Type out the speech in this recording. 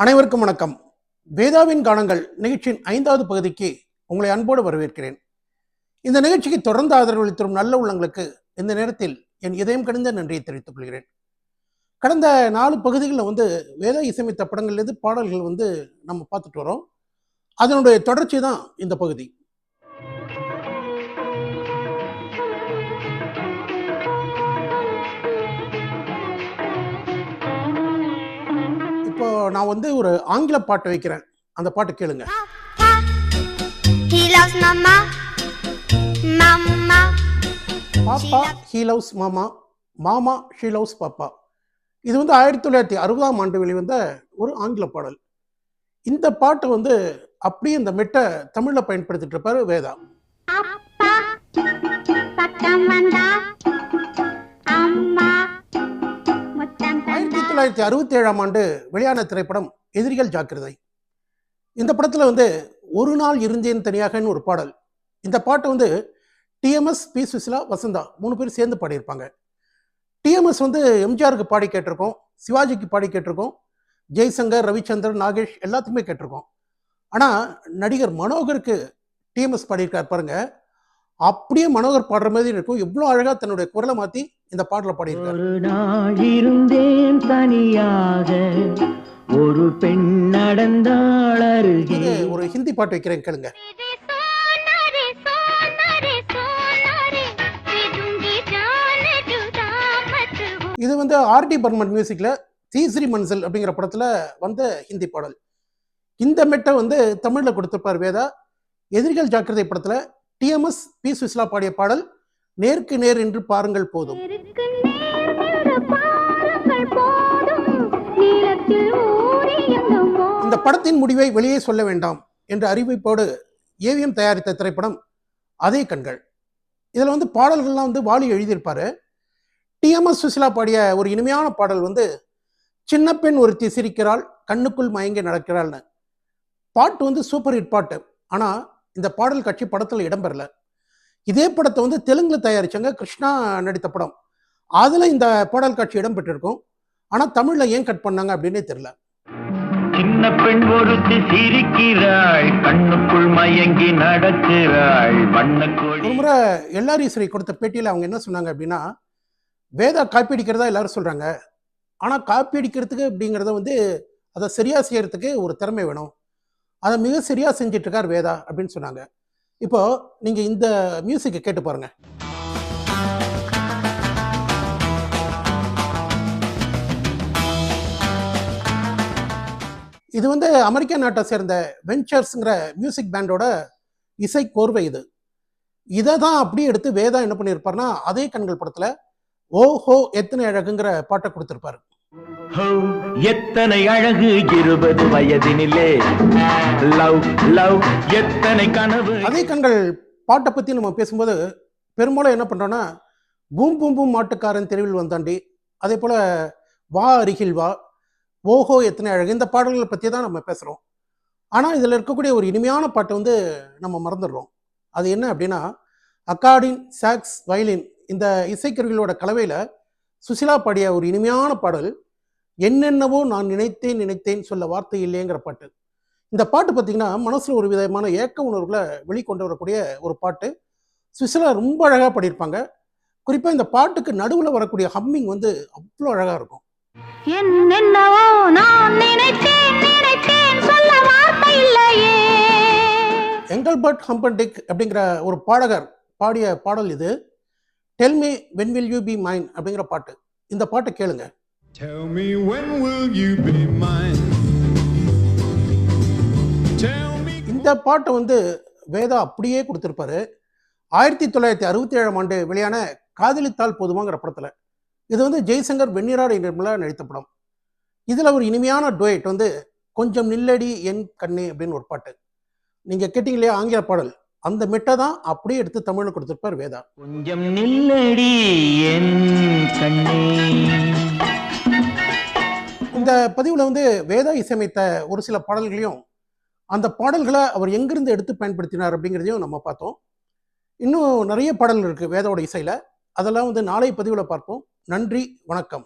அனைவருக்கும் வணக்கம். வேதாவின் கானங்கள் நிகழ்ச்சியின் 5வது பகுதிக்கு உங்களை அன்போடு வரவேற்கிறேன். இந்த நிகழ்ச்சிக்கு தொடர்ந்து ஆதரவு தரும் நல்ல உள்ளங்களுக்கு இந்த நேரத்தில் என் இதயம் கனிந்த நன்றியை தெரிவித்துக் கொள்கிறேன். கடந்த 4 பகுதிகளில் வேதா இசையமைத்த படங்கள்லேருந்து பாடல்கள் நம்ம பார்த்துட்டு வரோம். அதனுடைய தொடர்ச்சி தான் இந்த பகுதி. இப்போ நான் ஒரு ஆங்கில பாட்டு வைக்கிறேன். அந்த பாட்டு கேளுங்க. பாப்பா ஹீ லவ்ஸ் மாமா, மாமா ஷீ லவ்ஸ் பாப்பா. இது 1960ஆம் ஆண்டு வெளிவந்த ஒரு ஆங்கில பாடல். இந்த பாட்டு அப்படியே இந்த மெட்டை தமிழ்ல பயன்படுத்திட்டு இருப்பாரு வேதா. 1967ஆம் ஆண்டு வெளியான திரைப்படம் எதிரிகள் ஜாக்கிரதை. இந்த படத்துல ஒரு நாள் இருந்தேன் தனியாகன்னு ஒரு பாடல். இந்த பாட்டு டிஎம்எஸ், பி சுசிலா, வசந்தா 3 பேர் சேர்ந்து பாடியிருப்பாங்க. டிஎம்எஸ் எம்ஜிஆருக்கு பாடி கேட்டிருக்கோம், சிவாஜிக்கு பாடி கேட்டிருக்கோம், ஜெய்சங்கர், ரவிச்சந்திரன், நாகேஷ் எல்லாத்துக்குமே கேட்டிருக்கோம். ஆனால் நடிகர் மனோகருக்கு டிஎம்எஸ் பாடியிருக்கார் பாருங்க. அப்படியே மனோகர் பாடுற மாதிரி இருக்கும். எவ்வளோ அழகா தன்னுடைய குரலை மாற்றி இந்த பாடலை பாடியிருக்கார். ஒரு நாள் இருந்தேன் தனியாக, ஒரு பெண் நடந்தாள் அருகே. ஒரு ஹிந்தி பாட்டு வைக்கிறேன் கேளுங்க. இது ஆர்டி பர்மன் மியூசிக்ல தீஸ்ரி மன்சல் அப்படிங்கிற படத்துல வந்த ஹிந்தி பாடல். இந்த மெட்டை தமிழ்ல கொடுத்திருப்பார் வேதா. எதிரிகள் ஜாக்கிரதை படத்துல டிஎம்எஸ், பி சுசிலா பாடிய பாடல் நேருக்கு நேர் என்று பாருங்கள் போதும். இந்த படத்தின் முடிவை வெளியே சொல்ல வேண்டாம் என்ற அறிவிப்போடு ஏவிஎம் தயாரித்த திரைப்படம் அதே கண்கள். இதுல பாடல்கள்லாம் வாலி எழுதியிருப்பாரு. டிஎம்எஸ் சுசிலா பாடிய ஒரு இனிமையான பாடல் சின்ன பெண் ஒருத்தி சிரிக்கிறாள், கண்ணுக்குள் மயங்கி நடக்கிறாள்னு. பாட்டு சூப்பர் ஹிட் பாட்டு. ஆனா இந்த பாடல் காட்சி படத்துல இடம்பெறல. இதே படத்தை தெலுங்குல தயாரிச்சாங்க, கிருஷ்ணா நடித்த படம். அதுல இந்த பாடல் காட்சி இடம்பெற்றிருக்கும். ஆனா தமிழ்ல ஏன் கட் பண்ணாங்க அப்படின்னே தெரியல. சின்ன பெண் ஒருத்தி சிரிக்கிறாள், கண்ணுக்குள் மயங்கி நடக்கிறாள். ஒரு முறை எல்ஆர்ஈஸ்வரி கொடுத்த பேட்டியில அவங்க என்ன சொன்னாங்க அப்படின்னா, வேதா காப்பி அடிக்கிறதா எல்லாரும் சொல்றாங்க. ஆனா காப்பி அடிக்கிறதுக்கு அப்படிங்கிறத அதை சரியா செய்யறதுக்கு ஒரு திறமை வேணும். அதை மிக சரியா செஞ்சிட்டு இருக்கார் வேதா அப்படின்னு சொன்னாங்க. இப்போ நீங்க இந்த மியூசிக்கை கேட்டு பாருங்க. இது அமெரிக்கா நாட்டை சேர்ந்த வெஞ்சர்ஸ்ங்கிற மியூசிக் பேண்டோட இசை கோர்வை. இதை தான் அப்படியே எடுத்து வேதா என்ன பண்ணியிருப்பாருன்னா, அதே கண்கள் படத்துல ஓஹோ எத்தனை அழகுங்கிற பாட்டை கொடுத்திருப்பாரு. எத்தனை அழகு 20 வயதினிலே, லவ் லவ் எத்தனை கனவு. அதே கண்கள் பாட்டை பத்தி நம்ம பேசும்போது பெரும்பாலும் என்ன பண்றோம்னா, பூம் பூம் பூம் மாட்டுக்காரன் தெருவில் வந்தாண்டி, அதே போல வா அருகில் வா, ஓஹோ எத்தனை அழகு, இந்த பாடல்களை பற்றி தான் நம்ம பேசுகிறோம். ஆனால் இதில் இருக்கக்கூடிய ஒரு இனிமையான பாட்டை நம்ம மறந்துடுறோம். அது என்ன அப்படின்னா, அக்கார்டின், சாக்ஸ், வயலின் இந்த இசைக்கருவிகளோட கலவையில் சுசிலா பாடிய ஒரு இனிமையான பாடல், என்னென்னவோ நான் நினைத்தேன் நினைத்தேன் சொல்ல வார்த்தை இல்லைங்கிற பாட்டு. இந்த பாட்டு பார்த்தீங்கன்னா மனசில் ஒரு விதமான ஏக்க உணர்வுகளை வெளிக்கொண்டு வரக்கூடிய ஒரு பாட்டு. சுசிலா ரொம்ப அழகாக பாடியிருப்பாங்க. குறிப்பாக இந்த பாட்டுக்கு நடுவில் வரக்கூடிய ஹம்மிங் அவ்வளோ அழகாக இருக்கும். என்னென்னவோ நான் நினைத்தேன் நினைத்தேன் சொல்ல வார்த்தை இல்லையே. எங்கல்பர்ட் ஹம்பர்டிக் அப்படிங்கிற ஒரு பாடகர் பாடிய பாடல் இது. Tell me when will you be mine அப்படிங்கிற பாட்டு. இந்த பாட்டை கேளுங்க. Tell me when will you be mine? Tell me. இந்த பாட்டை வேதா அப்படியே கொடுத்திருப்பாரு. 1967ஆம் ஆண்டு வெளியான காதலித்தால் போதுமாங்கிற படத்துல. இது ஜெய்சங்கர், வெண்ணிரா நிர்மலா நடித்த படம். இதுல ஒரு இனிமையான டுயட் கொஞ்சம் நில்லடி என் கண்ணே அப்படின்னு ஒரு பாட்டு. நீங்க கேட்டீங்க இல்லையா ஆங்கில பாடல், அந்த மெட்டை தான் அப்படியே எடுத்து தமிழ்ல கொடுத்திருப்பார் வேதா. கொஞ்சம் நில்லடி என் கண்ணே. இந்த பதிவுல வேதா இசையமைத்த ஒரு சில பாடல்களையும் அந்த பாடல்களை அவர் எங்கிருந்து எடுத்து பயன்படுத்தினார் அப்படிங்கிறதையும் நம்ம பார்த்தோம். இன்னும் நிறைய பாடல்கள் இருக்கு வேதாவோட இசையில. அதெல்லாம் நாளை பதிவுல பார்ப்போம். நன்றி, வணக்கம்.